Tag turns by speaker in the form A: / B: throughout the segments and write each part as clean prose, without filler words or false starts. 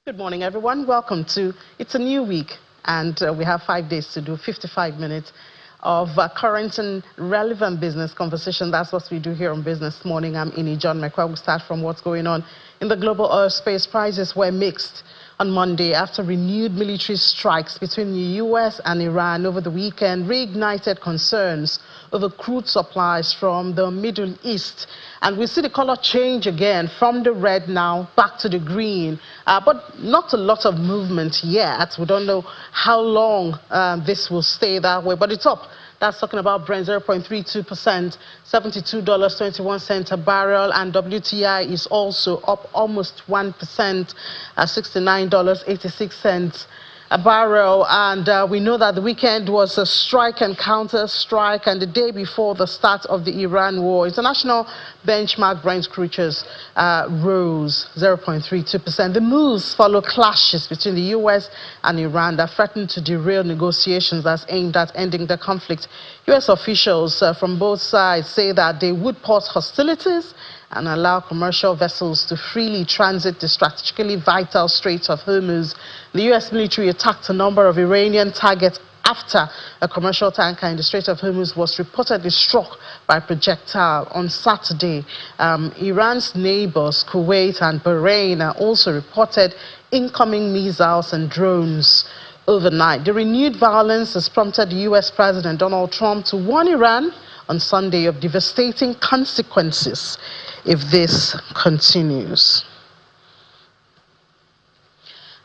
A: Good morning, everyone. Welcome to It's a New Week, and we have 5 days to do 55 minutes of current and relevant business conversation. That's what we do here on Business Morning. I'm Ini John McQuarrie. We'll start from what's going on in the global oil space. Prices were mixed on Monday after renewed military strikes between the U.S. and Iran over the weekend reignited concerns over crude supplies from the Middle East. And we see the color change again from the red now back to the green, but not a lot of movement yet. We don't know how long this will stay that way, but it's up. That's talking about Brent 0.32%, $72.21 a barrel, and WTI is also up almost 1% at $69.86 a barrel. And we know that the weekend was a strike and counter strike, and the day before the start of the Iran war, international benchmark Brent futures rose 0.32%. The moves follow clashes between the U.S. and Iran that threatened to derail negotiations that's aimed at ending the conflict. U.S. officials from both sides say that they would pause hostilities and allow commercial vessels to freely transit the strategically vital Strait of Hormuz. The U.S. military attacked a number of Iranian targets after a commercial tanker in the Strait of Hormuz was reportedly struck by projectile on Saturday. Iran's neighbors, Kuwait and Bahrain, also reported incoming missiles and drones overnight. The renewed violence has prompted U.S. President Donald Trump to warn Iran on Sunday of devastating consequences if this continues.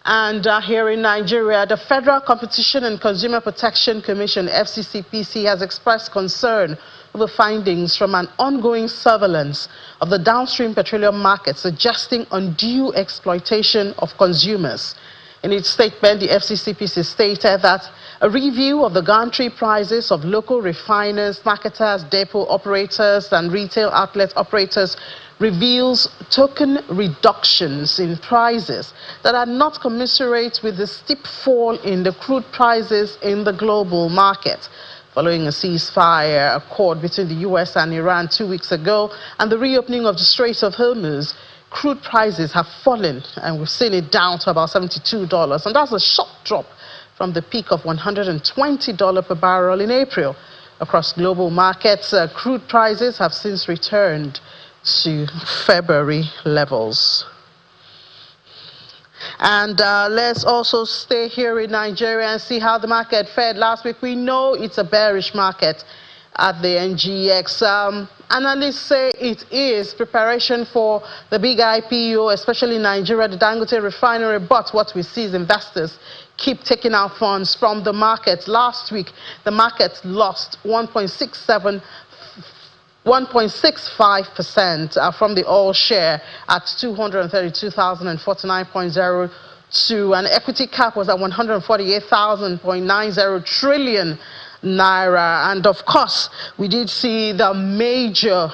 A: And here in Nigeria, the Federal Competition and Consumer Protection Commission, FCCPC, has expressed concern over findings from an ongoing surveillance of the downstream petroleum market, suggesting undue exploitation of consumers. In its statement, the FCCPC stated that a review of the gantry prices of local refiners, marketers, depot operators, and retail outlet operators reveals token reductions in prices that are not commensurate with the steep fall in the crude prices in the global market. Following a ceasefire accord between the U.S. and Iran 2 weeks ago and the reopening of the Strait of Hormuz, crude prices have fallen, and we've seen it down to about $72, and that's a sharp drop from the peak of $120 per barrel in April. Across global markets, crude prices have since returned to February levels. And let's also stay here in Nigeria and see how the market fared last week. We know it's a bearish market at the NGX. Analysts say it is preparation for the big IPO, especially in Nigeria, the Dangote refinery. But what we see is investors keep taking out funds from the market. Last week, the market lost 1.65% from the oil share at 232,049.02. And equity cap was at 148,000.90 trillion naira. And of course, we did see the major,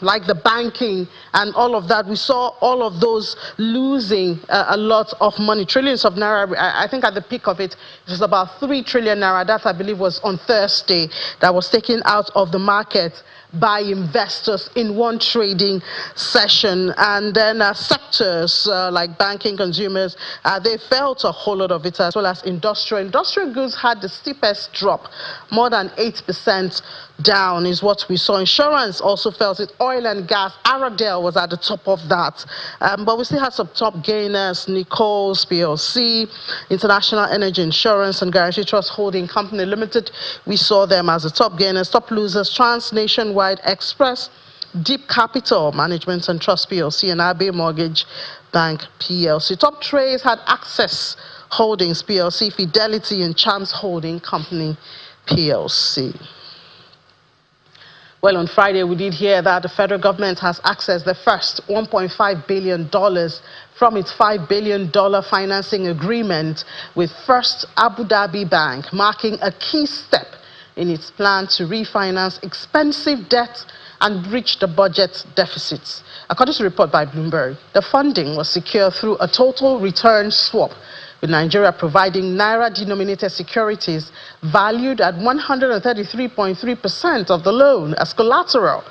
A: like the banking and all of that. We saw all of those losing a lot of money, trillions of naira. I think at the peak of it, it was about 3 trillion naira. That, I believe, was on Thursday, that was taken out of the market by investors in one trading session. And then sectors like banking, consumers, they felt a whole lot of it, as well as industrial. Industrial goods had the steepest drop, more than 8% down is what we saw. Insurance also felt it. Oil and gas, Aradel was at the top of that. But we still had some top gainers: Nichols PLC, International Energy Insurance and Guarantee Trust Holding Company Limited. We saw them as the top gainers. Top losers: Trans Nationwide Express, Deep Capital Management and Trust PLC, and Abbey Mortgage Bank PLC. Top trades had Access Holdings PLC, Fidelity, and Chance Holding Company PLC. Well, on Friday, we did hear that the federal government has accessed the first $1.5 billion from its $5 billion financing agreement with First Abu Dhabi Bank, marking a key step in its plan to refinance expensive debt and breach the budget deficits. According to a report by Bloomberg, the funding was secured through a total return swap, with Nigeria providing naira-denominated securities valued at 133.3% of the loan as collateral.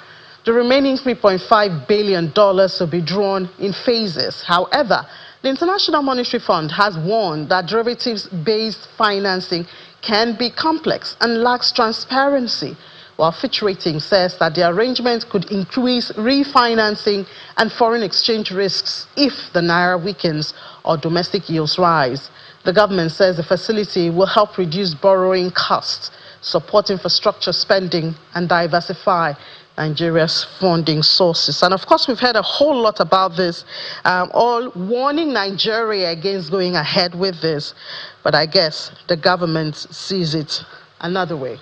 A: The remaining $3.5 billion will be drawn in phases. However, The International Monetary Fund has warned that derivatives-based financing can be complex and lacks transparency, while Fitch Ratings says that the arrangement could increase refinancing and foreign exchange risks if the naira weakens or domestic yields rise. The government says the facility will help reduce borrowing costs, support infrastructure spending, and diversify Nigeria's funding sources. And of course, we've heard a whole lot about this, all warning Nigeria against going ahead with this. But I guess the government sees it another way.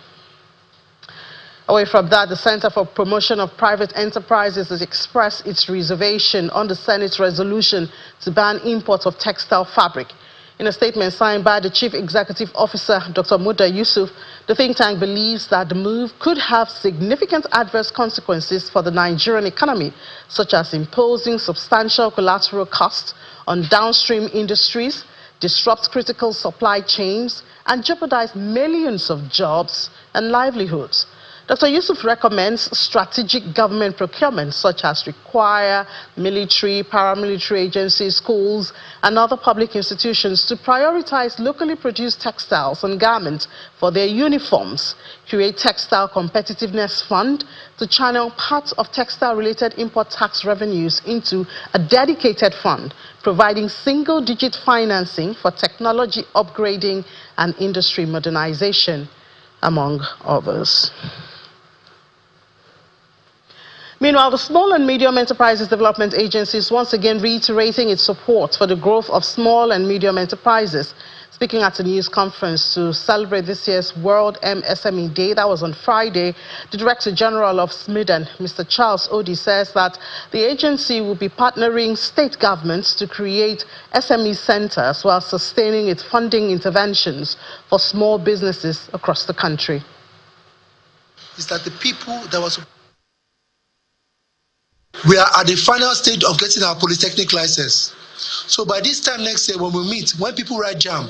A: Away from that, the Center for Promotion of Private Enterprises has expressed its reservation on the Senate's resolution to ban import of textile fabric. In a statement signed by the Chief Executive Officer, Dr. Muda Yusuf, the think tank believes that the move could have significant adverse consequences for the Nigerian economy, such as imposing substantial collateral costs on downstream industries, disrupt critical supply chains, and jeopardize millions of jobs and livelihoods. Dr. Yusuf recommends strategic government procurement, such as require military, paramilitary agencies, schools, and other public institutions to prioritize locally produced textiles and garments for their uniforms, create Textile Competitiveness Fund to channel part of textile-related import tax revenues into a dedicated fund, providing single-digit financing for technology upgrading and industry modernization, among others. Meanwhile, the Small and Medium Enterprises Development Agency is once again reiterating its support for the growth of small and medium enterprises. Speaking at a news conference to celebrate this year's World MSME Day, that was on Friday, the Director General of SMIDEN, Mr. Charles Odi, says that the agency will be partnering state governments to create SME centers while sustaining its funding interventions for small businesses across the country.
B: Is that the people that was... We are at the final stage of getting our polytechnic license. So by this time next year, when we meet, when people write JAM,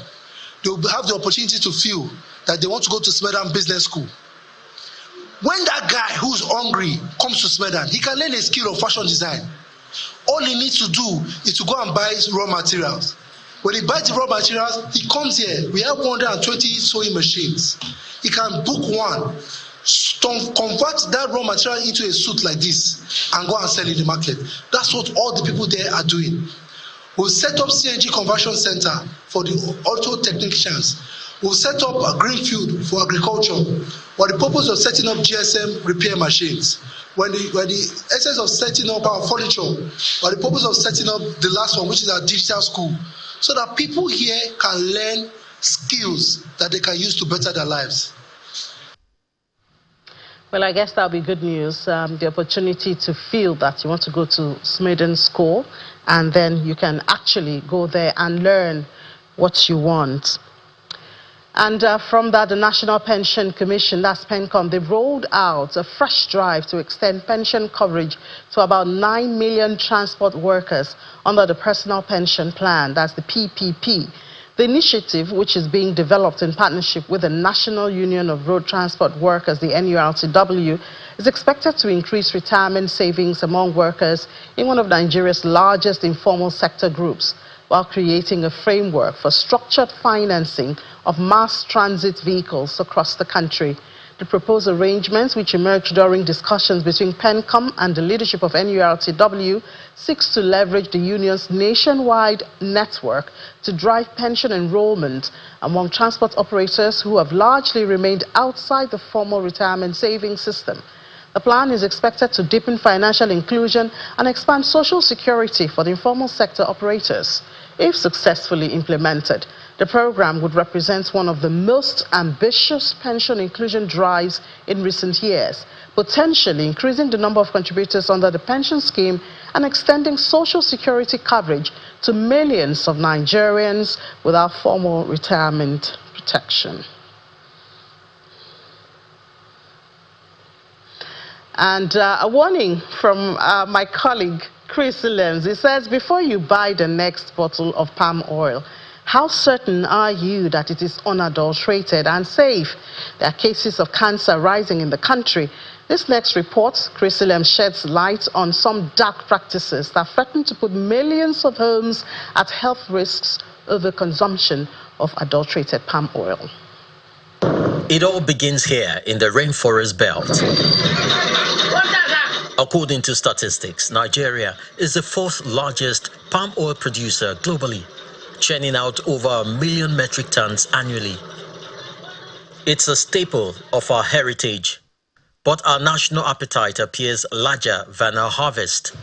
B: they will have the opportunity to feel that they want to go to Smedan Business School. When that guy who's hungry comes to Smedan, he can learn a skill of fashion design. All he needs to do is to go and buy raw materials. When he buys the raw materials, he comes here. We have 120 sewing machines. He can book one, convert that raw material into a suit like this and go and sell in the market. That's what all the people there are doing. We'll set up CNG conversion center for the auto technicians. We'll set up a green field for agriculture for the purpose of setting up GSM repair machines. When the essence of setting up our furniture, or the purpose of setting up the last one, which is our digital school, so that people here can learn skills that they can use to better their lives.
A: Well, I guess that'll be good news, the opportunity to feel that you want to go to Smeden School, and then you can actually go there and learn what you want. And from that, the National Pension Commission, that's PENCOM, they've rolled out a fresh drive to extend pension coverage to about 9 million transport workers under the Personal Pension Plan, that's the PPP. The initiative, which is being developed in partnership with the National Union of Road Transport Workers, the NURTW, is expected to increase retirement savings among workers in one of Nigeria's largest informal sector groups, while creating a framework for structured financing of mass transit vehicles across the country. The proposed arrangements, which emerged during discussions between PENCOM and the leadership of NURTW, seeks to leverage the union's nationwide network to drive pension enrollment among transport operators who have largely remained outside the formal retirement savings system. The plan is expected to deepen financial inclusion and expand social security for the informal sector operators. If successfully implemented, the program would represent one of the most ambitious pension inclusion drives in recent years, potentially increasing the number of contributors under the pension scheme and extending social security coverage to millions of Nigerians without formal retirement protection. And a warning from my colleague, Chris Williams. He says, before you buy the next bottle of palm oil, How certain are you that it is unadulterated and safe? There are cases of cancer rising in the country. This next report, Chrisilem, sheds light on some dark practices that threaten to put millions of homes at health risks over consumption of adulterated palm oil.
C: It all begins here in the rainforest belt. According to statistics, Nigeria is the fourth largest palm oil producer globally, churning out over 1 million metric tons annually. It's a staple of our heritage, but our national appetite appears larger than our harvest.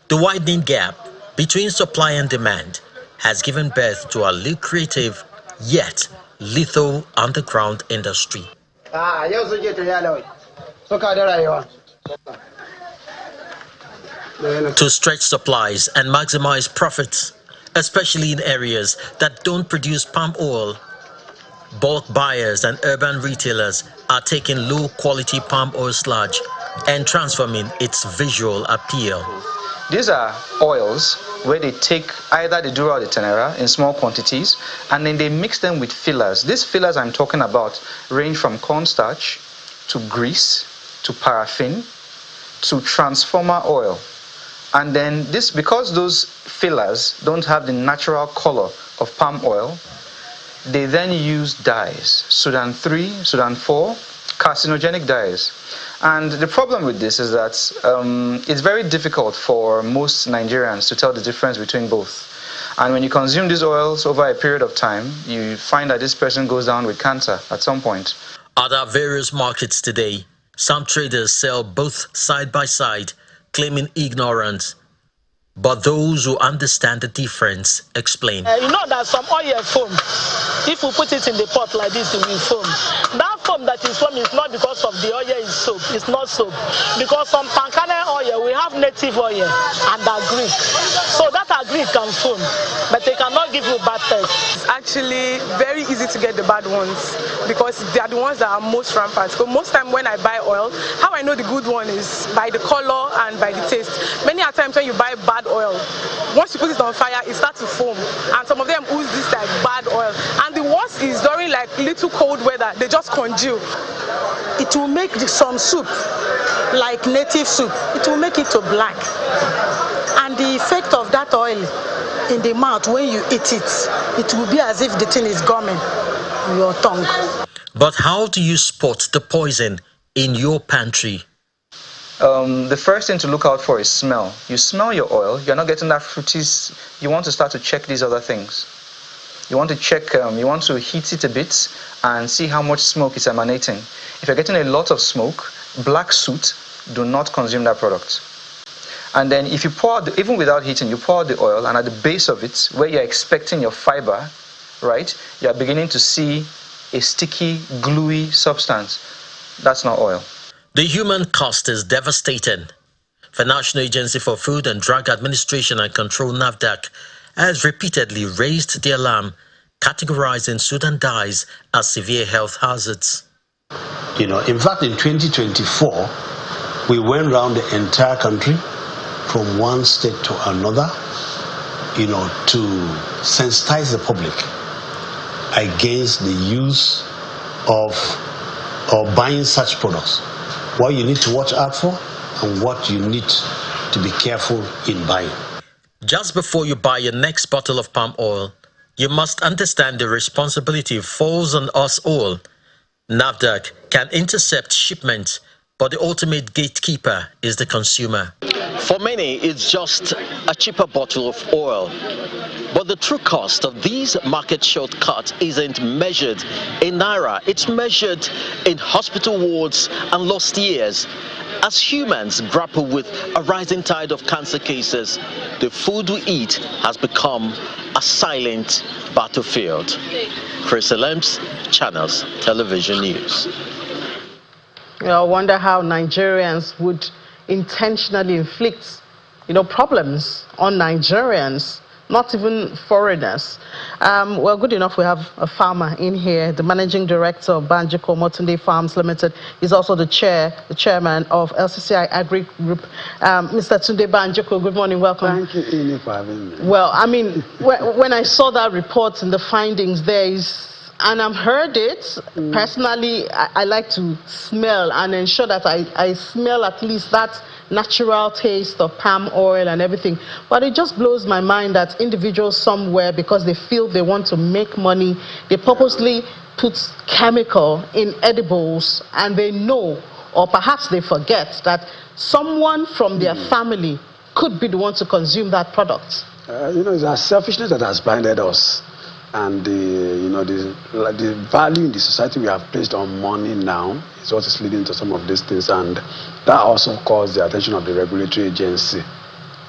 C: The widening gap between supply and demand has given birth to a lucrative yet lethal underground industry. To stretch supplies and maximize profits, especially in areas that don't produce palm oil, bulk buyers and urban retailers are taking low-quality palm oil sludge and transforming its visual appeal.
D: These are oils where they take either the dura or the tenera in small quantities, and then they mix them with fillers. These fillers I'm talking about range from cornstarch to grease to paraffin to transformer oil. And then this, because those fillers don't have the natural color of palm oil, they then use dyes, Sudan 3, Sudan 4, carcinogenic dyes. And the problem with this is that it's very difficult for most Nigerians to tell the difference between both. And when you consume these oils over a period of time, you find that this person goes down with cancer at some point.
C: At our various markets today, some traders sell both side by side, claiming ignorance. But those who understand the difference explain.
E: You know that some oil foam, if we put it in the pot like this, it will foam. That foam that is foam is not because of the oil is soap. It's not soap. Because some palm kernel oil, we have native oil and agric. So that agric can foam, but they cannot give you bad taste.
F: It's actually very easy to get the bad ones because they are the ones that are most rampant. So most time when I buy oil, how I know the good one is by the color and by the taste. Many a times when you buy bad oil, once you put it on fire, it starts to foam, and some of them ooze this like bad oil. And the worst is during like little cold weather, they just congeal.
E: It will make some soup, like native soup, it will make it to black. And the effect of that oil in the mouth when you eat it, it will be as if the thing is gumming on your tongue.
C: But how do you spot the poison in your pantry?
D: The first thing to look out for is smell. You smell your oil, you're not getting that fruity, you want to start to check these other things. You want to check, you want to heat it a bit and see how much smoke is emanating. If you're getting a lot of smoke, black soot, do not consume that product. And then if you pour, even without heating, you pour the oil, and at the base of it, where you're expecting your fiber, right, you're beginning to see a sticky, gluey substance. That's not oil.
C: The human cost is devastating. The National Agency for Food and Drug Administration and Control, NAFDAC, has repeatedly raised the alarm, categorizing Sudan dyes as severe health hazards.
G: You know, in fact, in 2024, we went around the entire country from one state to another, you know, to sensitize the public against the use of or buying such products. What you need to watch out for and what you need to be careful in buying.
C: Just before you buy your next bottle of palm oil, you must understand the responsibility falls on us all. NAFDAC can intercept shipments, but the ultimate gatekeeper is the consumer. For many, it's just a cheaper bottle of oil. But the true cost of these market shortcuts isn't measured in naira. It's measured in hospital wards and lost years. As humans grapple with a rising tide of cancer cases, the food we eat has become a silent battlefield. Chrisilem's Channels Television News.
A: I wonder how Nigerians would intentionally inflict, problems on Nigerians. not even foreigners. Well, good enough we have a farmer in here, the managing director of Banjiko Motunde Farms Limited. He's also the chairman of LCCI Agri Group. Mr. Tunde Banjiko, good morning, welcome.
H: Thank you, Ini, for having me.
A: Well, I mean, when I saw that report and the findings there and I've heard it, personally, I like to smell and ensure that I smell at least that natural taste of palm oil and everything. But it just blows my mind that individuals somewhere, because they feel they want to make money, they purposely put chemical in edibles, and they know, or perhaps they forget, that someone from their family could be the one to consume that product.
H: It's our selfishness that has blinded us. And the value in the society we have placed on money now is what is leading to some of these things. And that also calls the attention of the regulatory agency.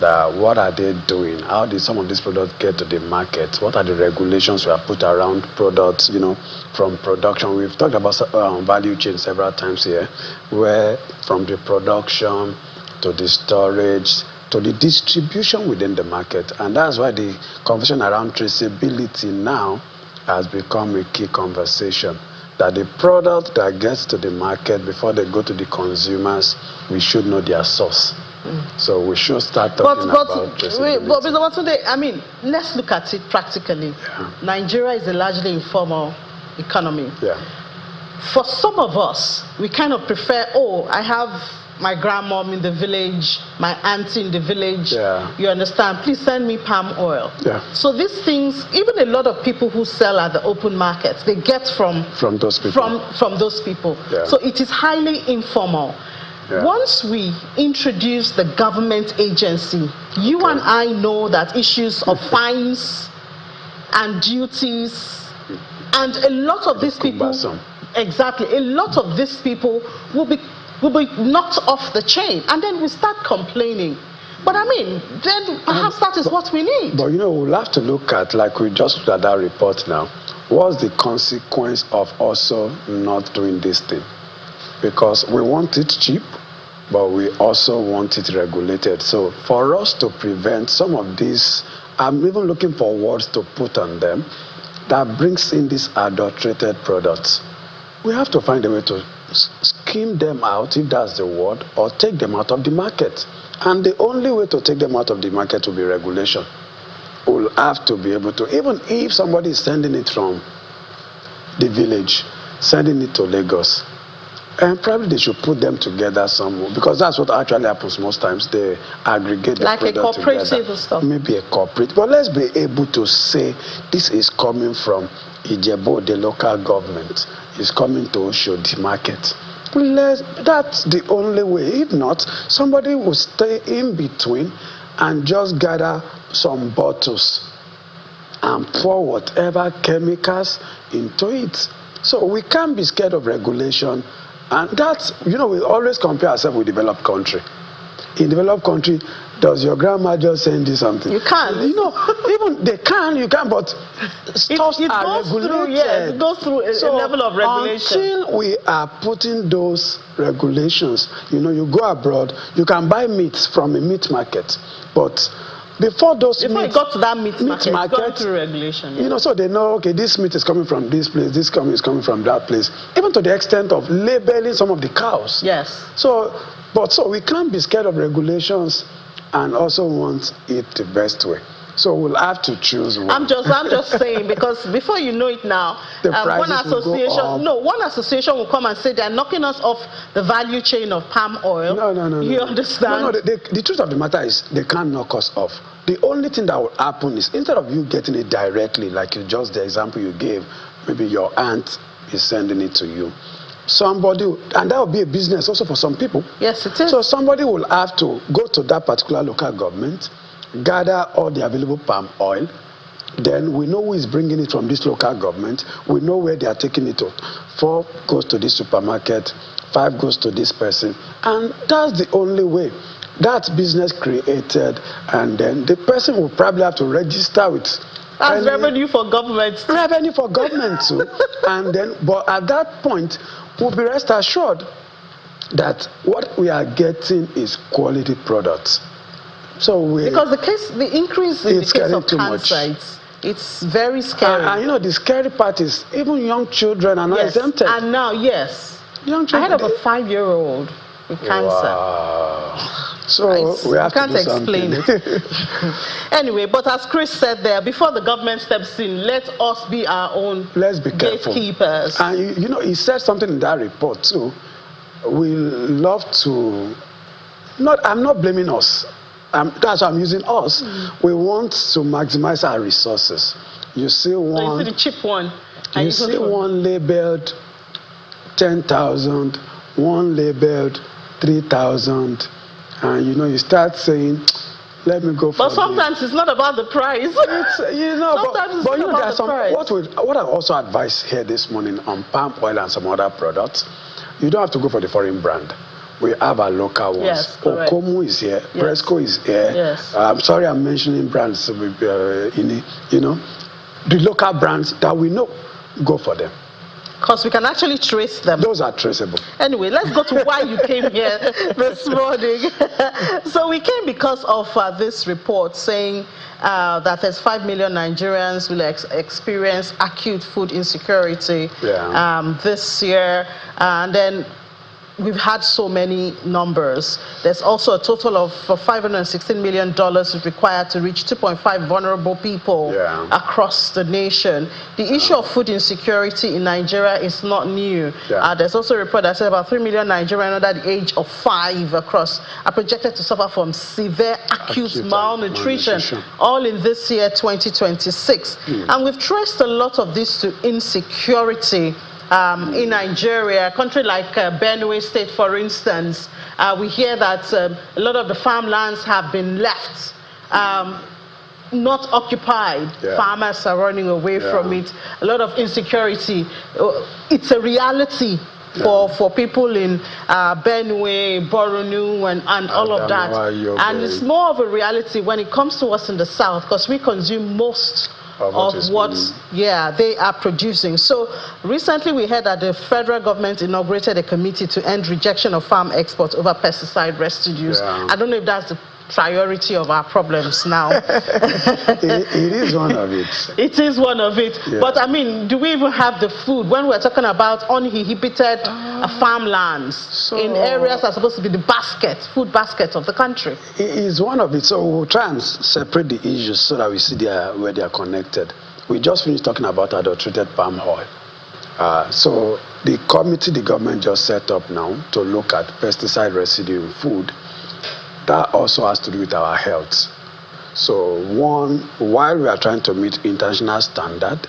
H: That what are they doing? How did some of these products get to the market? What are the regulations we have put around products, from production? We've talked about value chain several times here, where from the production to the storage, to the distribution within the market. And that's why the conversation around traceability now has become a key conversation. That the product that gets to the market before they go to the consumers, we should know their source. So we should start talking about traceability.
A: But Mr. Watunde, I mean, let's look at it practically.
H: Yeah.
A: Nigeria is a largely informal economy.
H: Yeah.
A: For some of us, we kind of prefer, I have my grandmom in the village, my auntie in the village, you understand, please send me palm oil.
H: Yeah.
A: So these things, even a lot of people who sell at the open market, they get from
H: those people.
A: From those people.
H: Yeah.
A: So it is highly informal.
H: Yeah.
A: Once we introduce the government agency, you and I know that issues of fines and duties, and a lot of these people, exactly, a lot of these people will be knocked off the chain, and then we start complaining. But I mean, then perhaps that is what we need.
H: But we'll have to look at, like we just looked at that report now, what's the consequence of also not doing this thing? Because we want it cheap, but we also want it regulated. So for us to prevent some of these, I'm even looking for words to put on them, that brings in these adulterated products. We have to find a way to skim them out, if that's the word, or take them out of the market. And the only way to take them out of the market will be regulation. We'll have to be able to, even if somebody is sending it from the village, sending it to Lagos, and probably they should put them together somewhere, because that's what actually happens most times. They aggregate the
A: like a cooperative
H: together.
A: Stuff.
H: Maybe a cooperative. But let's be able to say this is coming from Ijebu, the local government. It's coming to Oshodi market. That's the only way. If not, somebody will stay in between and just gather some bottles and pour whatever chemicals into it. So we can't be scared of regulation. And that's, we always compare ourselves with developed country. In developed country, does your grandma just send you something?
A: You can't.
H: Even they can, you can, but stuff are regulated.
A: It goes through a level of regulation.
H: Until we are putting those regulations, you go abroad, you can buy meat from a meat market, but before
A: you got to that meat market, going through regulation. Yeah.
H: So they know, okay, this meat is coming from this place, this is coming from that place, even to the extent of labeling some of the cows.
A: Yes.
H: So we can't be scared of regulations and also want it the best way. So we'll have to choose one.
A: I'm just saying, because before you know it now, one association will come and say they're knocking us off the value chain of palm oil.
H: No.
A: You understand?
H: No, the truth of the matter is they can't knock us off. The only thing that will happen is, instead of you getting it directly, like the example you gave, maybe your aunt is sending it to you. Somebody, and that will be a business also for some people.
A: Yes, it is.
H: So somebody will have to go to that particular local government, gather all the available palm oil. Then we know who is bringing it from this local government. We know where they are taking it to. 4 goes to this supermarket, 5 goes to this person. And that's the only way. That's business created, and then the person will probably have to register with.
A: That's revenue for government.
H: Revenue for government too. And then, but at that point, we'll be rest assured that what we are getting is quality products. So
A: because the increase in the case of cancer, it's very scary.
H: And you know, the scary part is even young children are not exempted.
A: And now, young children. I had a 5-year-old with cancer.
H: Wow. So we have
A: can't
H: to do
A: explain it. Anyway, but as Chris said there, before the government steps in, let us be our own gatekeepers.
H: And you know, he said something in that report too. We love to. I'm not blaming us. That's why I'm using us. We want to maximize our resources. You see one.
A: So you see the cheap one.
H: You see one labeled 10,000, one labeled 3,000, and you know you start saying, "Let me go for."
A: But sometimes it's not about the price.
H: It's, you know,
A: sometimes it's
H: but
A: not
H: you know,
A: about the price.
H: What I also advise here this morning on palm oil and some other products, you don't have to go for the foreign brand. We have our local ones.
A: Yes, correct.
H: Okomu is here. Yes. Presco is here.
A: Yes.
H: I'm sorry I'm mentioning brands. You know, the local brands that we know, go for them.
A: Because we can actually trace them.
H: Those are traceable.
A: Anyway, let's go to why you came here this morning. So we came because of this report saying that there's 5 million Nigerians will experience acute food insecurity this year. And then we've had so many numbers. There's also a total of $516 million required to reach 2.5 vulnerable people across the nation. The issue of food insecurity in Nigeria is not new. There's also a report that says about 3 million Nigerians under the age of 5 across are projected to suffer from severe acute malnutrition, all in this year, 2026. And we've traced a lot of this to insecurity. In Nigeria, a country like Benue State, for instance, we hear that a lot of the farmlands have been left not occupied. Farmers are running away from it. A lot of insecurity. It's a reality for people in Benue, Borno, and all of that. And it's more of a reality when it comes to us in the south, because we consume most of what they are producing. So recently we heard that the federal government inaugurated a committee to end rejection of farm exports over pesticide residues. I don't know if that's the priority of our problems now.
H: It is one of it.
A: It is one of it. But I mean, do we even have the food when we're talking about uninhibited farmlands in areas that are supposed to be the food basket of the country?
H: It is one of it. So we'll try and separate the issues so that we see where they are connected. We just finished talking about adulterated palm oil. So the committee the government just set up now to look at pesticide residue in food, that also has to do with our health. So one, while we are trying to meet international standard,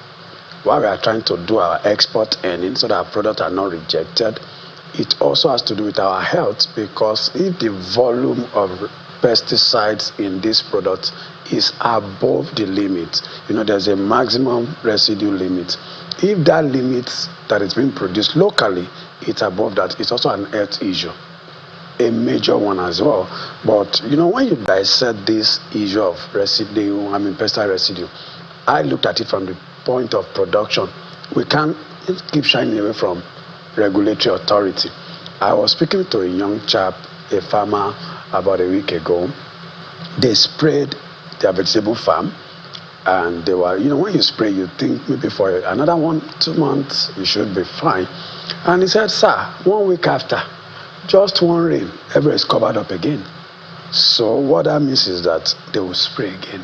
H: while we are trying to do our export earnings so that our products are not rejected, it also has to do with our health, because if the volume of pesticides in this product is above the limit, you know, there's a maximum residue limit. If that limit that is being produced locally, it's above that, it's also an health issue. A major one as well. But you know, when you dissect this issue of pesticide residue, I looked at it from the point of production. We can't keep shying away from regulatory authority. I was speaking to a young chap, a farmer, about a week ago. They sprayed their vegetable farm, and they were, you know, when you spray, you think maybe for another 1-2 months you should be fine. And he said, "Sir, 1 week after, just one rain, everywhere is covered up again." So what that means is that they will spray again.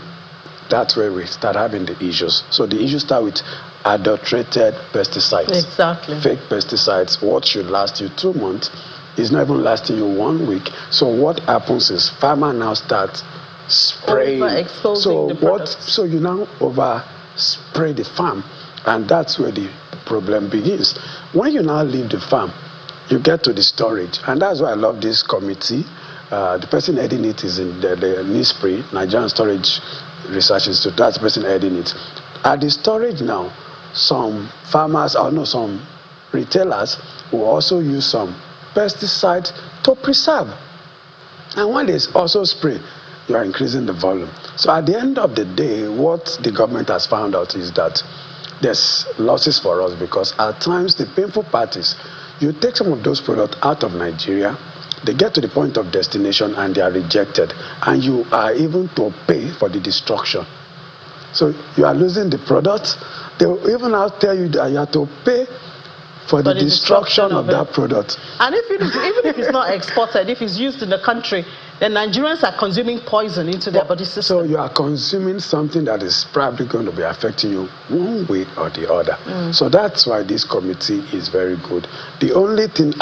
H: That's where we start having the issues. So the issues start with adulterated pesticides.
A: Exactly.
H: Fake pesticides. What should last you 2 months is not even lasting you 1 week. So what happens is farmer now starts spraying. So you now over spray the farm, and that's where the problem begins. When you now leave the farm, you get to the storage, and that's why I love this committee. The person heading it is in the NISPRI, Nigerian Storage Research Institute. That's the person heading it. At the storage now, some farmers, some retailers will also use some pesticides to preserve. And when they also spray, you are increasing the volume. So at the end of the day, what the government has found out is that there's losses for us, because at times the painful part is you take some of those products out of Nigeria, they get to the point of destination and they are rejected, and you are even to pay for the destruction. So you are losing the product. They will even now tell you that you have to pay for the destruction of that product.
A: And even if it's not exported, if it's used in the country, then Nigerians are consuming poison into their body system.
H: So you are consuming something that is probably going to be affecting you one way or the other. So that's why this committee is very good. The only thing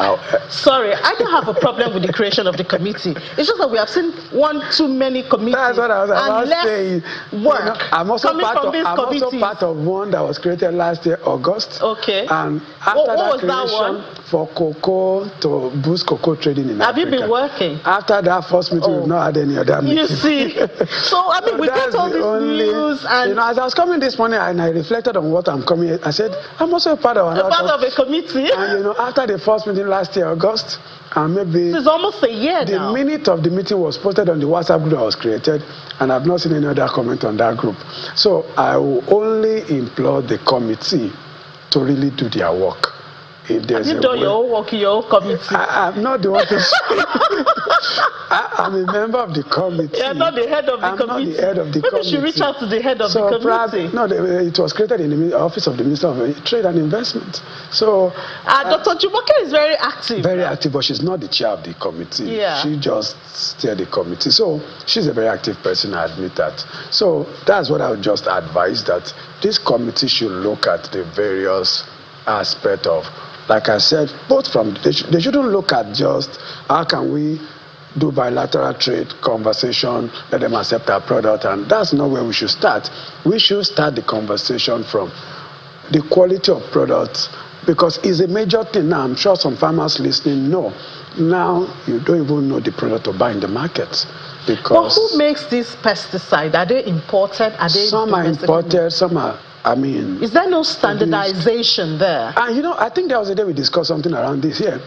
A: Sorry, I don't have a problem with the creation of the committee. It's just that we have seen one too many committees.
H: That's what I was about saying.
A: Work.
H: You know, I'm also part of one that was created last year, August.
A: Okay.
H: And after
A: what was
H: creation,
A: that one?
H: For cocoa, to boost cocoa trading in Africa.
A: Have you been working?
H: After that first meeting, we've not had any other meeting.
A: You see. So, I mean, we get all this news and...
H: You know, as I was coming this morning and I reflected on what I'm coming, I said, I'm also a part of
A: a committee.
H: And, you know, after the first meeting last year, August, and maybe...
A: It's almost a year now.
H: The minute of the meeting was posted on the WhatsApp group that was created, and I've not seen any other comment on that group. So I will only implore the committee to really do their work. Have
A: you done your own work in your own committee?
H: I'm not the one to say. I'm a member of the committee.
A: You're not the head of the committee.
H: I'm not the head of the committee.
A: Maybe you should reach out to the head of the committee.
H: No, it was created in the office of the Minister of Trade and Investment. So,
A: Dr. Jumoke is very active.
H: Very active, but she's not the chair of the committee.
A: Yeah.
H: She just steers the committee. So she's a very active person, I admit that. So that's what I would just advise, that this committee should look at the various aspects of, like I said, both from, they shouldn't look at just how can we do bilateral trade conversation, let them accept our product, and that's not where we should start. We should start the conversation from the quality of products, because it's a major thing now. I'm sure some farmers listening know. Now you don't even know the product to buy in the market. Because
A: well, who makes this pesticide? Are they imported? Are they
H: some are imported, some are, I mean...
A: Is there no standardization there?
H: And you know, I think there was a day we discussed something around this here.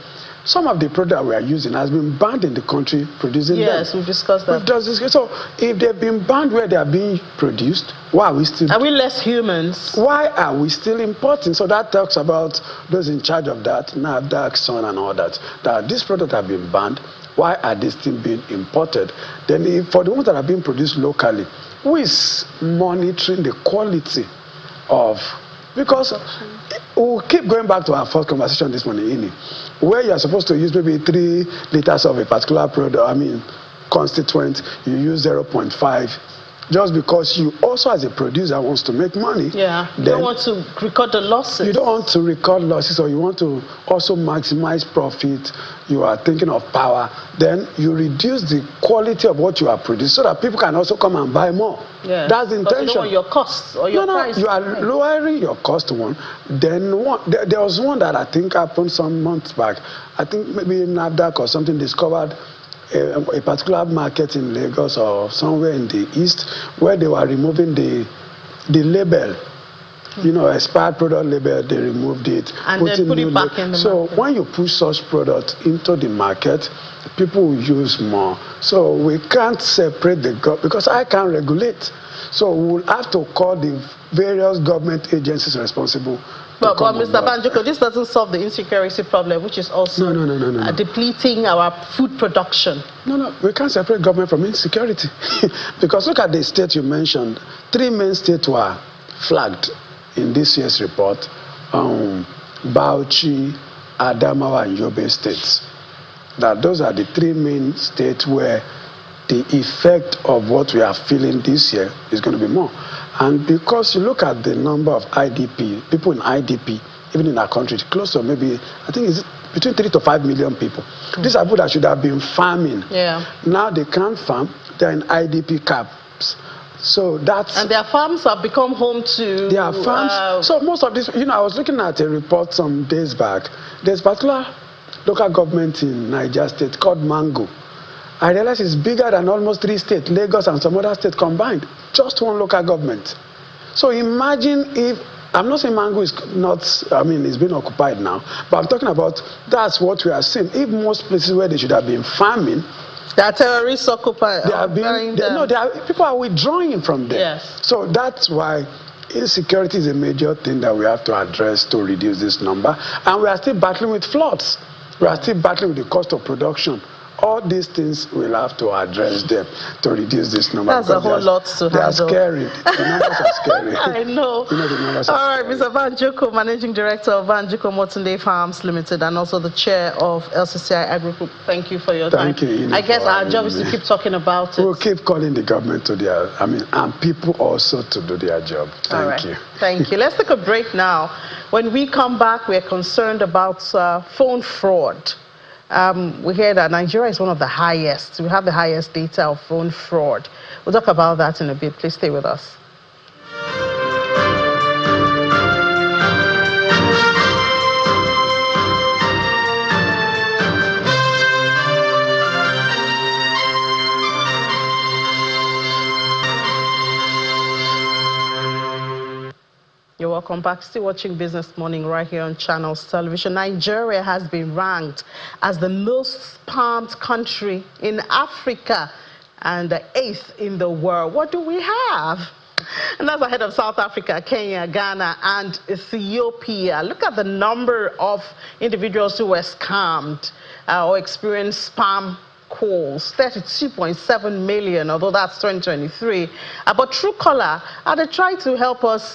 H: Some of the product we are using has been banned in the country producing them.
A: Yes, we've discussed that.
H: So if they've been banned where they are being produced, why are we still...
A: Are we less humans?
H: Why are we still importing? So that talks about those in charge of that, NAFDAC, SON and all that, that these products have been banned. Why are they still being imported? Then if, for the ones that are being produced locally, who is monitoring the quality of... Because we'll keep going back to our first conversation this morning, where you are supposed to use maybe 3 liters of a particular product, constituent, you use 0.5, just because you also as a producer wants to make money.
A: Yeah, you don't want to record the losses.
H: You don't want to record losses, or you want to also maximize profit. You are thinking of power. Then you reduce the quality of what you are producing so that people can also come and buy more.
A: Yeah.
H: That's the intention.
A: You don't want your costs or your price.
H: You are lowering your cost one. Then there was one that I think happened some months back. I think maybe NAFDAC or something discovered a particular market in Lagos or somewhere in the east where they were removing the label, expired product label. They removed it
A: and then put it back in the market.
H: So when you push such product into the market, people will use more. So we can't separate the government, because I can't regulate. So we'll have to call the various government agencies responsible.
A: But Mr. Banjoko, this doesn't solve the insecurity problem, which is also depleting our food production.
H: No, we can't separate government from insecurity. Because look at the state you mentioned. 3 main states were flagged in this year's report. Bauchi, Adamawa, and Yobe states. Now, those are the 3 main states where the effect of what we are feeling this year is going to be more. And because you look at the number of IDP, people in IDP, even in our country, close to maybe, I think it's between 3 to 5 million people. These are people that should have been farming.
A: Yeah.
H: Now they can't farm, they're in IDP camps. So that's... And
A: their farms have become home to...
H: Their farms. So most of this, I was looking at a report some days back. There's a particular local government in Niger State called Mango. I realized it's bigger than almost 3 states, Lagos and some other states combined. Just one local government. So imagine if, I'm not saying Mango is not, it's been occupied now, but I'm talking about that's what we are seeing. If most places where they should have been farming,
A: there are terrorists occupied.
H: People are withdrawing from there.
A: Yes.
H: So that's why insecurity is a major thing that we have to address to reduce this number. And we are still battling with floods. We are still battling with the cost of production. All these things we'll have to address them to reduce this number.
A: That's a whole lot to handle.
H: They are scary. The numbers are scary.
A: I know.
H: You know the numbers
A: All
H: are
A: right,
H: scary.
A: Mr. Banjoko, Managing Director of Banjoko Motunde Farms Limited, and also the Chair of LCCI Agri Group. Thank you for your time.
H: Thank you.
A: I guess our job is to keep talking about it.
H: We'll keep calling the government to their, and people also to do their job. Thank you.
A: Thank you. Let's take a break now. When we come back, we're concerned about phone fraud. We hear that Nigeria is one of the highest. We have the highest data of phone fraud. We'll talk about that in a bit. Please stay with us. You're welcome back. Still watching Business Morning right here on Channels Television. Nigeria has been ranked as the most spammed country in Africa and the 8th in the world. What do we have? And that's ahead of South Africa, Kenya, Ghana, and Ethiopia. Look at the number of individuals who were scammed or experienced spam calls, 32.7 million, although that's 2023. But Truecaller, they try to help us,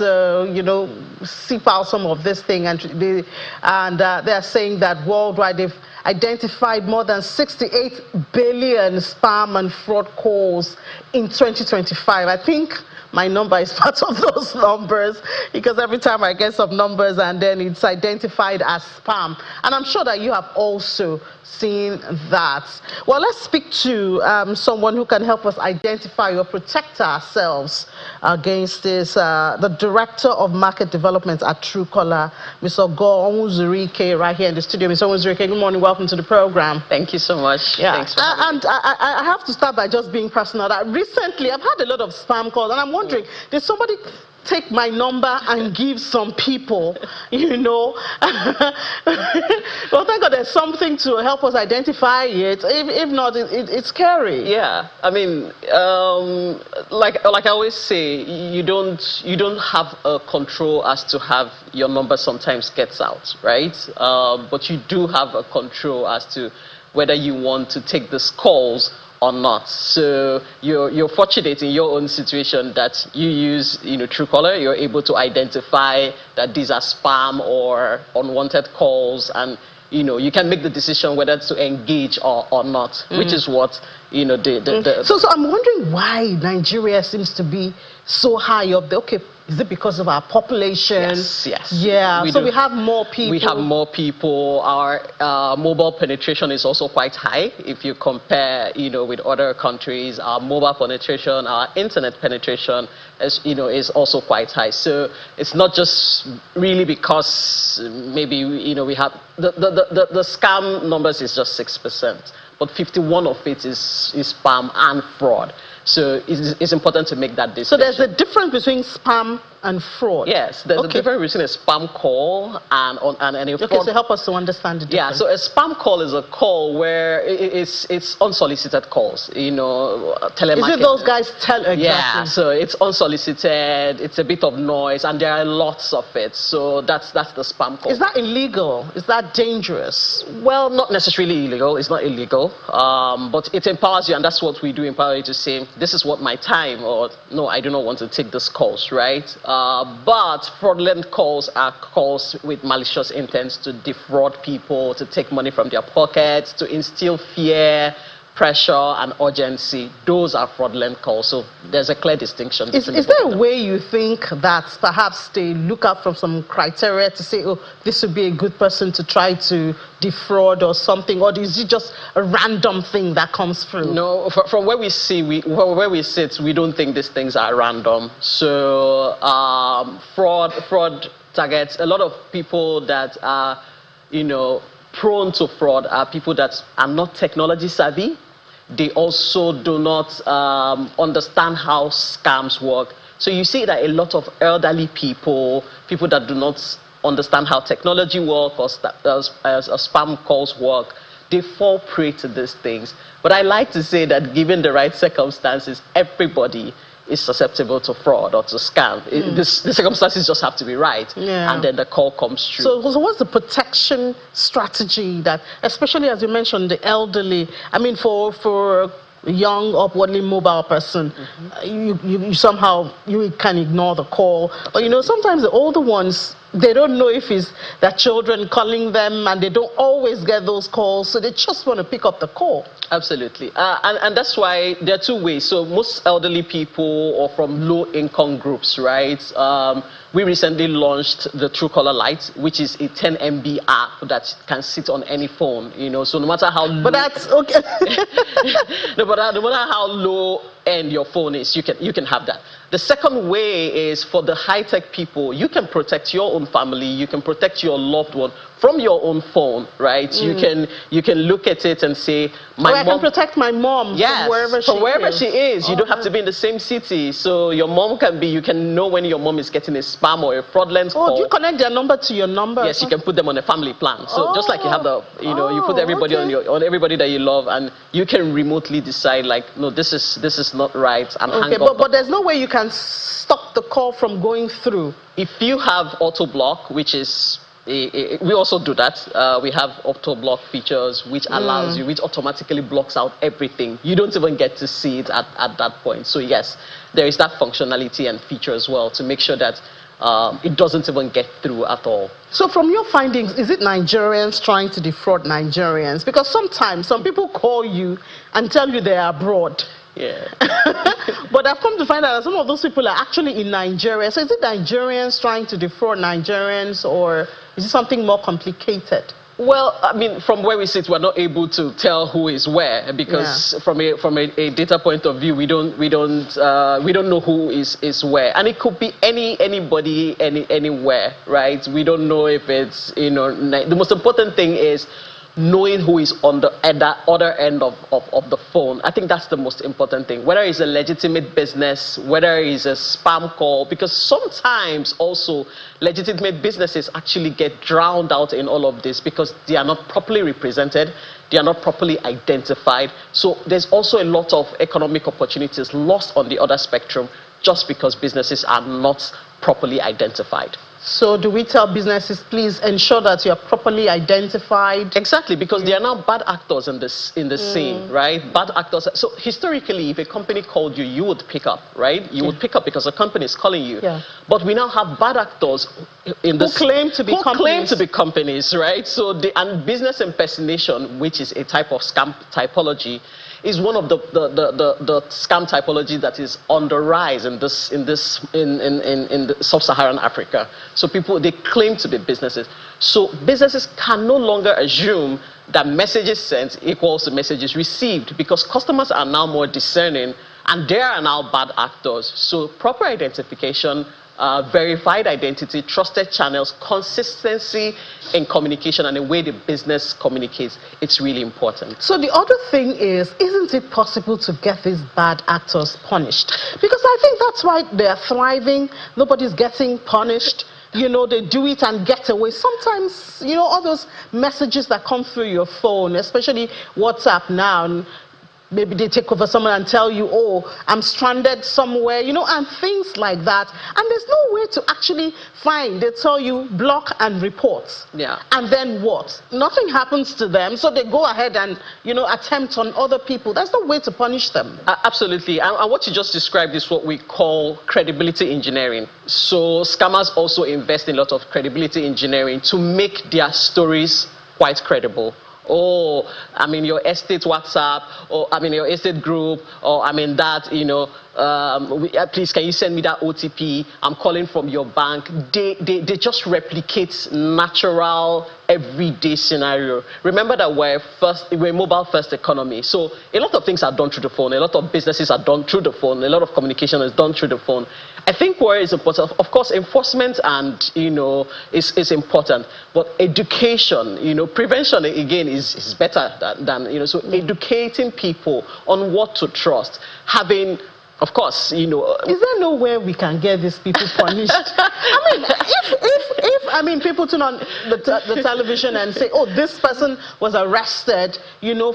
A: seep out some of this thing, and they're saying that worldwide they've identified more than 68 billion spam and fraud calls in 2025. I think my number is part of those numbers, because every time I get some numbers and then it's identified as spam. And I'm sure that you have also seen that. Well, let's speak to someone who can help us identify or protect ourselves against this. The Director of Market Development at Truecaller, Mr. Go Onwuzurike, right here in the studio. Mr. Onwuzurike, good morning. Welcome to the program.
I: Thank you so much.
A: Yeah.
I: Thanks for having me.
A: I have to start by just being personal. Recently, I've had a lot of spam calls, and I'm wondering, did somebody take my number and give some people, Well, thank God there's something to help us identify it. If not, it's scary.
I: Yeah, I mean, like I always say, you don't have a control as to have your number sometimes gets out, right? But you do have a control as to whether you want to take these calls or not. So you're fortunate in your own situation that you use Truecaller. You're able to identify that these are spam or unwanted calls, and you can make the decision whether to engage or not, which is what
A: So I'm wondering why Nigeria seems to be so high up there. Okay, is it because of our population?
I: Yes.
A: Yeah, we have more people.
I: We have more people. Our mobile penetration is also quite high. If you compare, with other countries, our mobile penetration, our internet penetration is also quite high. So it's not just really because maybe, we have, the scam numbers is just 6%, but 51% of it is spam and fraud. So it's important to make that distinction.
A: So there's a difference between spam and fraud?
I: Yes, there's a difference between a spam call and a fraud.
A: Okay, so help us to understand the difference.
I: Yeah, so a spam call is a call where it's unsolicited calls, telemarketing.
A: Is it those guys exactly?
I: Yeah, so it's unsolicited, it's a bit of noise, and there are lots of it. So that's the spam call.
A: Is that illegal? Is that dangerous?
I: Well, not necessarily illegal. It's not illegal, but it empowers you, and that's what we do, empower you to say, this is what my time, or no, I do not want to take these calls, right? But fraudulent calls are calls with malicious intents to defraud people, to take money from their pockets, to instill fear, pressure, and urgency. Those are fraudulent calls. So there's a clear distinction.
A: Is there a way you think that perhaps they look up from some criteria to say, oh, this would be a good person to try to defraud or something, or is it just a random thing that comes through?
I: No, from where we see, where we sit, we don't think these things are random. So fraud targets a lot of people that are, prone to fraud are people that are not technology savvy. They also do not understand how scams work. So you see that a lot of elderly people that do not understand how technology works or spam calls work, they fall prey to these things. But I like to say that given the right circumstances, everybody is susceptible to fraud or to scam. The circumstances just have to be right, and then the call comes through.
A: So what's the protection strategy that, especially as you mentioned, the elderly, I mean, for a young, upwardly mobile person, you somehow, you can ignore the call. But, you know, sometimes the older ones, they don't know if it's their children calling them, and they don't always get those calls, so they just want to pick up the call.
I: Absolutely. And that's why there are two ways. So most elderly people or from low-income groups, right? We recently launched the Truecaller Lite, which is a 10 MB app that can sit on any phone, you know, so no matter how low...
A: But that's okay.
I: no matter how low end your phone is, you can have that. The second way is for the high-tech people. You can protect your own family, you can protect your loved one from your own phone, right? You can look at it and say,
A: I can protect my mom from wherever she is.
I: You don't have to be in the same city. So your mom you can know when your mom is getting a spam or a fraudulent call.
A: Do you connect their number to your number?
I: Yes, you can put them on a family plan. So just like you have you put everybody on everybody that you love, and you can remotely decide, like, no, this is not right, and hang up.
A: But there's no way you can stop the call from going through.
I: If you have auto block, which is we also do that. We have auto block features which allows you, which automatically blocks out everything. You don't even get to see it at that point. So yes, there is that functionality and feature as well to make sure that it doesn't even get through at all.
A: So from your findings, is it Nigerians trying to defraud Nigerians? Because sometimes some people call you and tell you they are abroad.
I: Yeah.
A: But I've come to find out that some of those people are actually in Nigeria. So is it Nigerians trying to defraud Nigerians, or is it something more complicated?
I: Well, I mean, from where we sit, we're not able to tell who is where, because from a data point of view, we don't know who is where, and it could be anybody anywhere, right? We don't know if it's, you know, the most important thing is knowing who is on the other end of the phone. I think that's the most important thing. Whether it's a legitimate business, whether it's a spam call, because sometimes also legitimate businesses actually get drowned out in all of this because they are not properly represented, they are not properly identified. So there's also a lot of economic opportunities lost on the other spectrum just because businesses are not properly identified.
A: So do we tell businesses, please ensure that you're properly identified?
I: Exactly, because they are now bad actors in the scene, right? Bad actors. So historically, if a company called you, you would pick up, right? You would pick up because a company is calling you. Yeah. But we now have bad actors in the
A: claim to be
I: companies, right? So and business impersonation, which is a type of scam typology, is one of the scam typology that is on the rise in the sub-Saharan Africa. So they claim to be businesses. So businesses can no longer assume that messages sent equals to messages received, because customers are now more discerning and they are now bad actors. So proper identification, verified identity, trusted channels, consistency in communication and the way the business communicates, it's really important.
A: So the other thing is, isn't it possible to get these bad actors punished? Because I think that's why they're thriving. Nobody's getting punished. You know, they do it and get away. Sometimes, you know, all those messages that come through your phone, especially WhatsApp now, maybe they take over someone and tell you, oh, I'm stranded somewhere, you know, and things like that. And there's no way to actually find. They tell you block and report.
I: Yeah.
A: And then what? Nothing happens to them. So they go ahead and, you know, attempt on other people. There's no way to punish them.
I: Absolutely. And what you just described is what we call credibility engineering. So scammers also invest in a lot of credibility engineering to make their stories quite credible. Oh, I'm in your estate WhatsApp, or I'm in your estate group, or I'm in that, you know, please can you send me that OTP? I'm calling from your bank. They just replicate natural everyday scenario. Remember that we're a mobile first economy, so a lot of things are done through the phone. A lot of businesses are done through the phone. A lot of communication is done through the phone. I think where it's important, of course, enforcement and, you know, is important, but education, you know, prevention again is better than you know. So educating people on what to trust, having, of course, you know.
A: Is there no way we can get these people punished? I mean, if I mean, people turn on the television and say, oh, this person was arrested,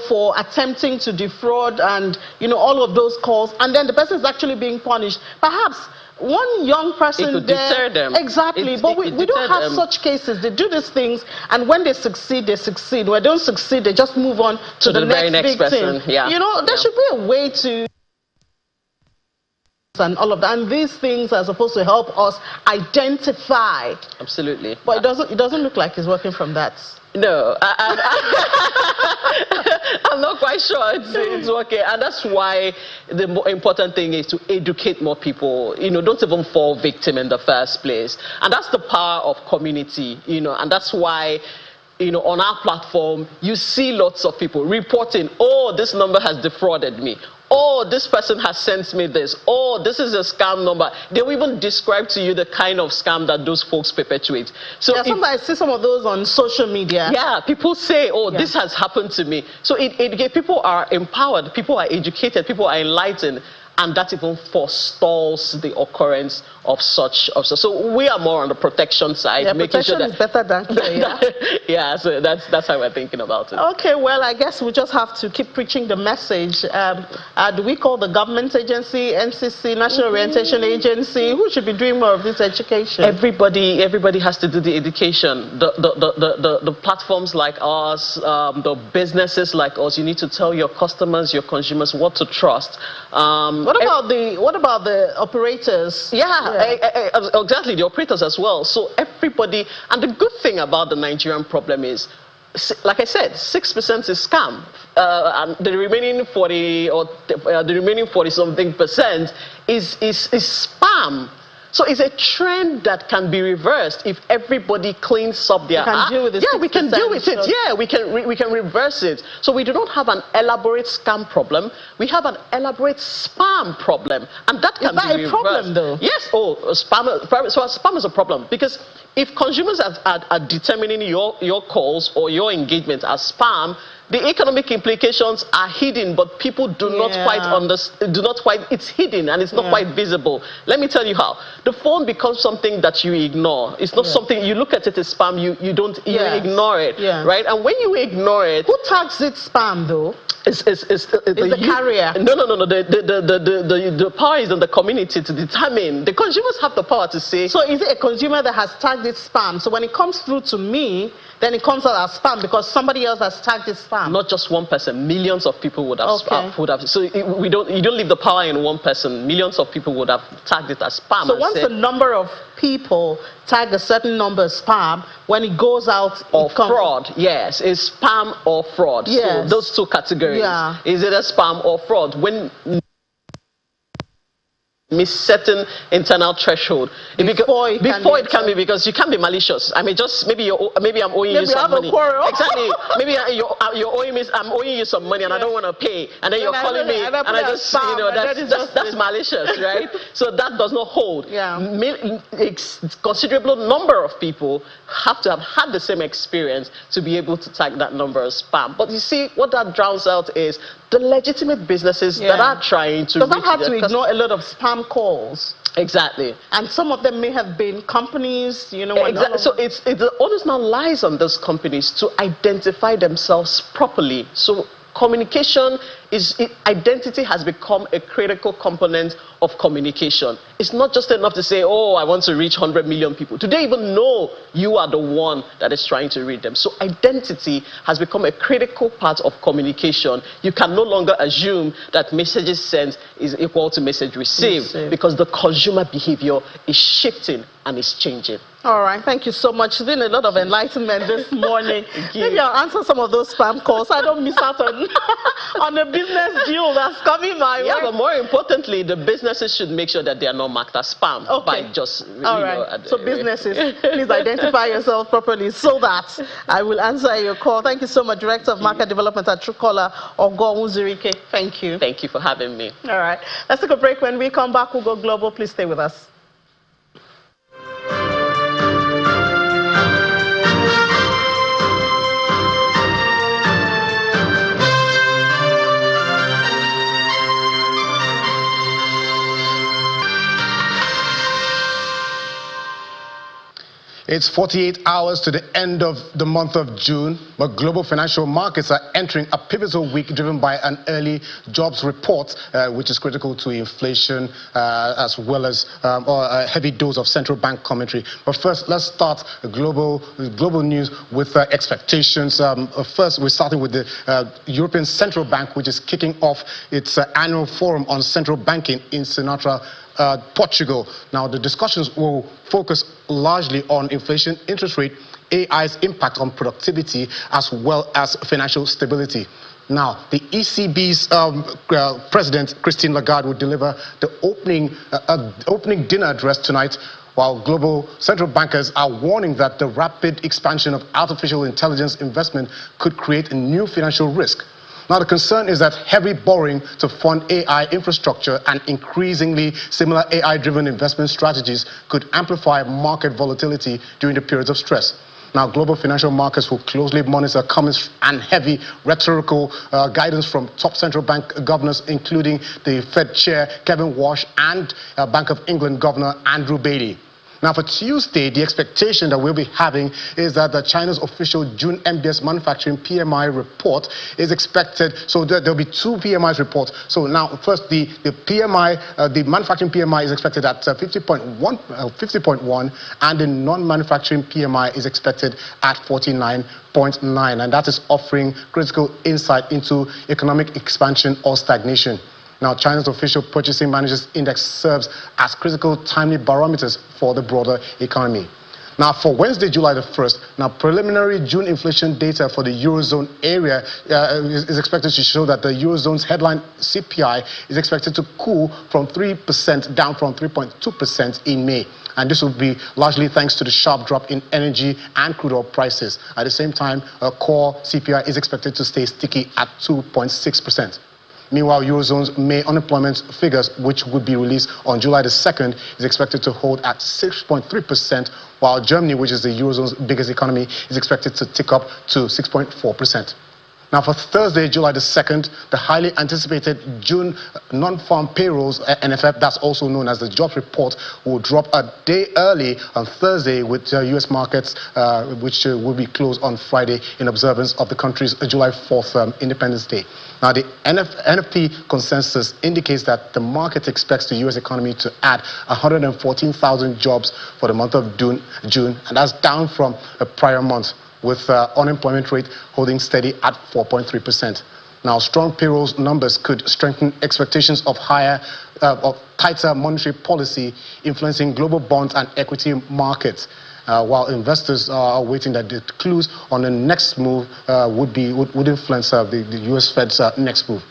A: for attempting to defraud and, all of those calls. And then the person is actually being punished. Perhaps one young person
I: it could
A: there,
I: deter them.
A: Exactly, but we don't have such cases. They do these things, and when they succeed, they succeed. When they don't succeed, they just move on to the
I: very next
A: victim.
I: person. Yeah.
A: There should be a way to, and all of that, and these things are supposed to help us identify.
I: Absolutely.
A: But it doesn't look like it's working from that.
I: No, I'm not quite sure it's working, and that's why the more important thing is to educate more people. Don't even fall victim in the first place, and that's the power of community. And that's why, on our platform, you see lots of people reporting, oh, this number has defrauded me. Oh, this person has sent me this. Oh, this is a scam number. They will even describe to you the kind of scam that those folks perpetuate. So
A: I see some of those on social media.
I: Yeah, people say, oh, this has happened to me. So people are empowered, people are educated, people are enlightened, and that even forestalls the occurrence of such. So we are more on the protection side,
A: yeah,
I: making
A: protection
I: sure that
A: is better than care.
I: Yeah, so that's how we're thinking about it.
A: Okay, well, I guess we just have to keep preaching the message. Do we call the government agency, NCC, National Orientation Agency? Who should be doing more of this education?
I: Everybody has to do the education. The platforms like us, the businesses like us, you need to tell your customers, your consumers what to trust.
A: What about the operators?
I: Exactly, the operators as well. So everybody, and the good thing about the Nigerian problem is, like I said, 6% is scam, and the remaining 40 something percent is spam. So it's a trend that can be reversed if everybody cleans up their act. Yeah, we can deal with it. Yeah, we can reverse it. So we do not have an elaborate scam problem. We have an elaborate spam problem, and that can be reversed.
A: Is that a problem, though?
I: Yes. Oh, spam is a problem, because if consumers are determining your calls or your engagement as spam, the economic implications are hidden, but people do not quite understand. It's hidden and it's not quite visible. Let me tell you how. The phone becomes something that you ignore. It's not something you look at it as spam. You ignore it, right? And when you ignore it,
A: who tags it spam though?
I: It's the
A: carrier.
I: No. The power is on the community to determine. The consumers have the power to say.
A: So is it a consumer that has tagged it spam? So when it comes through to me, then it comes out as spam because somebody else has tagged it spam.
I: Not just one person. Millions of people would have. So you don't leave the power in one person. Millions of people would have tagged it as spam.
A: So once the number of people tag a certain number as spam, when it goes out,
I: or fraud, yes, it's spam or fraud.
A: Yes.
I: So those two categories.
A: Yeah.
I: Is it a spam or fraud? When miss certain internal threshold before it can be, because you can't be malicious. I mean, just maybe I'm owing you some money. Exactly. Maybe you're owing me. I'm owing you some money and I don't want to pay, and then you're calling me and I just that's malicious, right? So that does not hold.
A: Yeah.
I: A considerable number of people have to have had the same experience to be able to tag that number as spam. But you see, what that drowns out is the legitimate businesses that are trying to.
A: Does that have to ignore a lot of spam calls?
I: Exactly.
A: And some of them may have been companies,
I: Exactly. So the onus now lies on those companies to identify themselves properly. So communication identity has become a critical component of communication. It's not just enough to say, oh, I want to reach 100 million people. Do they even know you are the one that is trying to reach them? So identity has become a critical part of communication. You can no longer assume that messages sent is equal to message received, because the consumer behavior is shifting and is changing.
A: All right, thank you so much. It's been a lot of enlightenment this morning. Maybe I'll answer some of those spam calls. I don't miss out on a business deal that's coming my way.
I: Yeah, but more importantly, the businesses should make sure that they are not marked as spam by just.
A: All right. So businesses, please identify yourself properly so that I will answer your call. Thank you so much, Director of Market Development at Truecaller, Ogo Uzurike. Thank you.
I: Thank you for having me.
A: All right. Let's take a break. When we come back, we'll go global. Please stay with us.
J: It's 48 hours to the end of the month of June, but global financial markets are entering a pivotal week driven by an early jobs report, which is critical to inflation, as well as a heavy dose of central bank commentary. But first, let's start global news with expectations. First, we're starting with the European Central Bank, which is kicking off its annual forum on central banking in Sinatra, Portugal. Now, the discussions will focus largely on inflation, interest rate, AI's impact on productivity, as well as financial stability. Now, the ECB's president, Christine Lagarde, will deliver the opening dinner address tonight, while global central bankers are warning that the rapid expansion of artificial intelligence investment could create a new financial risk. Now, the concern is that heavy borrowing to fund AI infrastructure and increasingly similar AI-driven investment strategies could amplify market volatility during the periods of stress. Now, global financial markets will closely monitor comments and heavy rhetorical guidance from top central bank governors, including the Fed chair, Kevin Walsh, and Bank of England Governor Andrew Bailey. Now, for Tuesday, the expectation that we'll be having is that China's official June MBS manufacturing PMI report is expected. So there'll be two PMIs reports. So now, first, the PMI, the manufacturing PMI is expected at 50.1, and the non-manufacturing PMI is expected at 49.9, and that is offering critical insight into economic expansion or stagnation. Now, China's official Purchasing Managers Index serves as critical timely barometers for the broader economy. Now, for Wednesday, July the 1st, now preliminary June inflation data for the Eurozone area is expected to show that the Eurozone's headline CPI is expected to cool from 3% down from 3.2% in May. And this will be largely thanks to the sharp drop in energy and crude oil prices. At the same time, a core CPI is expected to stay sticky at 2.6%. Meanwhile, Eurozone's May unemployment figures, which would be released on July the 2nd, is expected to hold at 6.3%, while Germany, which is the Eurozone's biggest economy, is expected to tick up to 6.4%. Now, for Thursday, July the 2nd, the highly anticipated June non-farm payrolls, NFP, that's also known as the jobs report, will drop a day early on Thursday, with U.S. markets, which will be closed on Friday in observance of the country's July 4th Independence Day. Now, the NFP consensus indicates that the market expects the U.S. economy to add 114,000 jobs for the month of June, and that's down from the prior month, with unemployment rate holding steady at 4.3%. Now, strong payrolls numbers could strengthen expectations of tighter monetary policy, influencing global bonds and equity markets, while investors are waiting that the clues on the next move would influence the U.S. Fed's next move.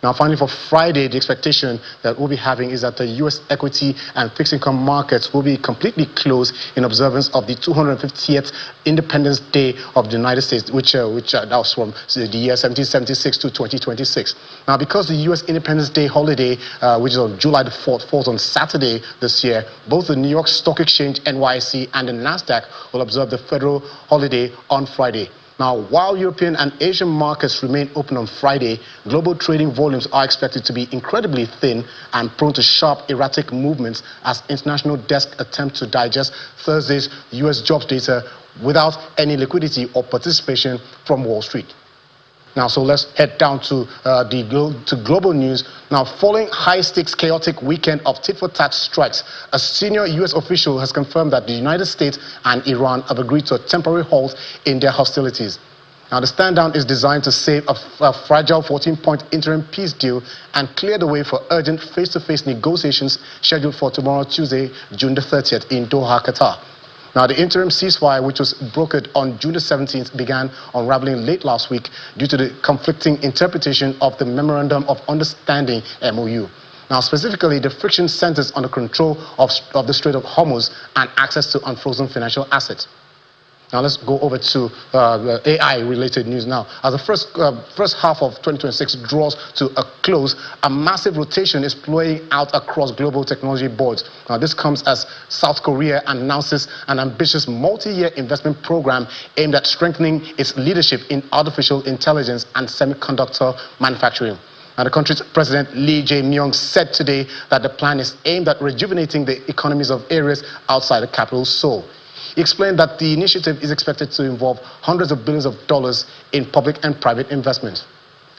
J: Now, finally, for Friday, the expectation that we'll be having is that the U.S. equity and fixed income markets will be completely closed in observance of the 250th Independence Day of the United States, which that was from the year 1776 to 2026. Now, because the U.S. Independence Day holiday, which is on July the 4th, falls on Saturday this year, both the New York Stock Exchange, NYSE, and the NASDAQ will observe the federal holiday on Friday. Now, while European and Asian markets remain open on Friday, global trading volumes are expected to be incredibly thin and prone to sharp, erratic movements as international desks attempt to digest Thursday's U.S. jobs data without any liquidity or participation from Wall Street. Now, so let's head down to global news. Now, following high-stakes, chaotic weekend of tit-for-tat strikes, a senior U.S. official has confirmed that the United States and Iran have agreed to a temporary halt in their hostilities. Now, the stand-down is designed to save a fragile 14-point interim peace deal and clear the way for urgent face-to-face negotiations scheduled for tomorrow, Tuesday, June the 30th, in Doha, Qatar. Now, the interim ceasefire, which was brokered on June the 17th, began unraveling late last week due to the conflicting interpretation of the Memorandum of Understanding, MOU. Now, specifically, the friction centers on the control of the Strait of Hormuz and access to unfrozen financial assets. Now, let's go over to AI-related news now. As the first half of 2026 draws to a close, a massive rotation is playing out across global technology boards. Now, this comes as South Korea announces an ambitious multi-year investment program aimed at strengthening its leadership in artificial intelligence and semiconductor manufacturing. Now, the country's president, Lee Jae-myung, said today that the plan is aimed at rejuvenating the economies of areas outside the capital, Seoul. He explained that the initiative is expected to involve hundreds of billions of dollars in public and private investment.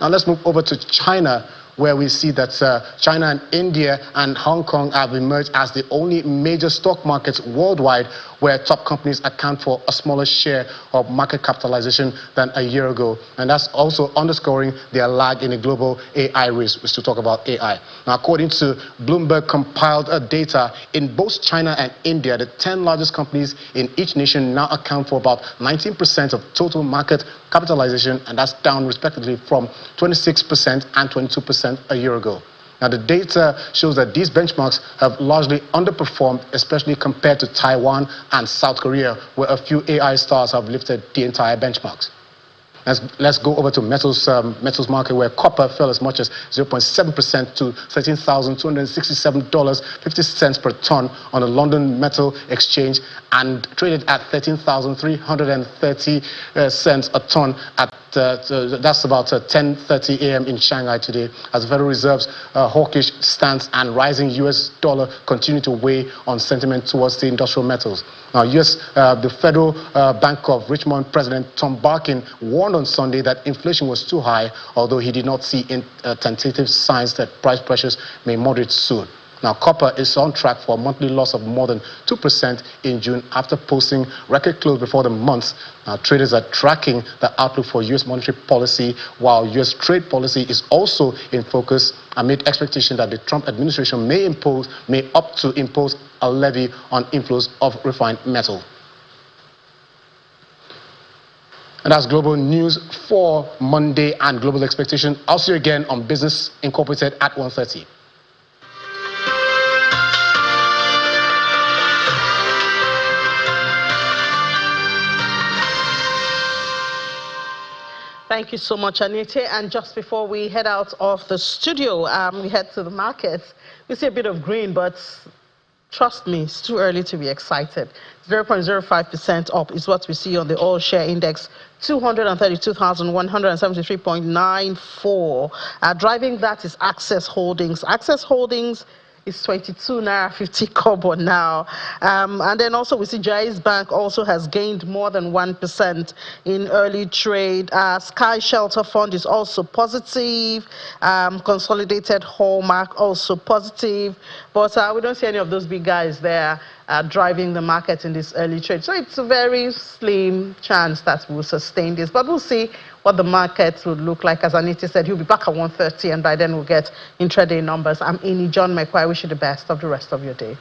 J: Now let's move over to China, where we see that China and India and Hong Kong have emerged as the only major stock markets worldwide where top companies account for a smaller share of market capitalization than a year ago. And that's also underscoring their lag in the global AI race, which to talk about AI. Now, according to Bloomberg compiled data, in both China and India, the 10 largest companies in each nation now account for about 19% of total market capitalization, and that's down respectively from 26% and 22% a year ago. Now, the data shows that these benchmarks have largely underperformed, especially compared to Taiwan and South Korea, where a few AI stars have lifted the entire benchmarks. Let's go over to metals market, where copper fell as much as 0.7% to $13,267.50 per ton on the London Metal Exchange and traded at 13,330 cents a ton at that's about 10:30 a.m. in Shanghai today, as Federal Reserve's hawkish stance and rising U.S. dollar continue to weigh on sentiment towards the industrial metals. Now, the Federal Bank of Richmond President Tom Barkin warned on Sunday that inflation was too high, although he did not see tentative signs that price pressures may moderate soon. Now, copper is on track for a monthly loss of more than 2% in June after posting record close before the month. Now, traders are tracking the outlook for U.S. monetary policy, while U.S. trade policy is also in focus amid expectation that the Trump administration may opt to impose a levy on inflows of refined metal. And that's global news for Monday and global expectation. I'll see you again on Business Incorporated at 1:30.
A: Thank you so much, Anita. And just before we head out of the studio, we head to the markets. We see a bit of green, but trust me, it's too early to be excited. 0.05% up is what we see on the oil share index, 232,173.94. Driving that is Access Holdings. Access Holdings is 22 naira 50 kobo now. And then also we see Jais Bank also has gained more than 1% in early trade. Sky Shelter Fund is also positive. Consolidated Hallmark also positive. But we don't see any of those big guys there driving the market in this early trade. So it's a very slim chance that we'll sustain this. But we'll see what the market would look like. As Anita said, he'll be back at 1:30, and by then we'll get intraday numbers. I'm Amy John McQuay. I wish you the best of the rest of your day.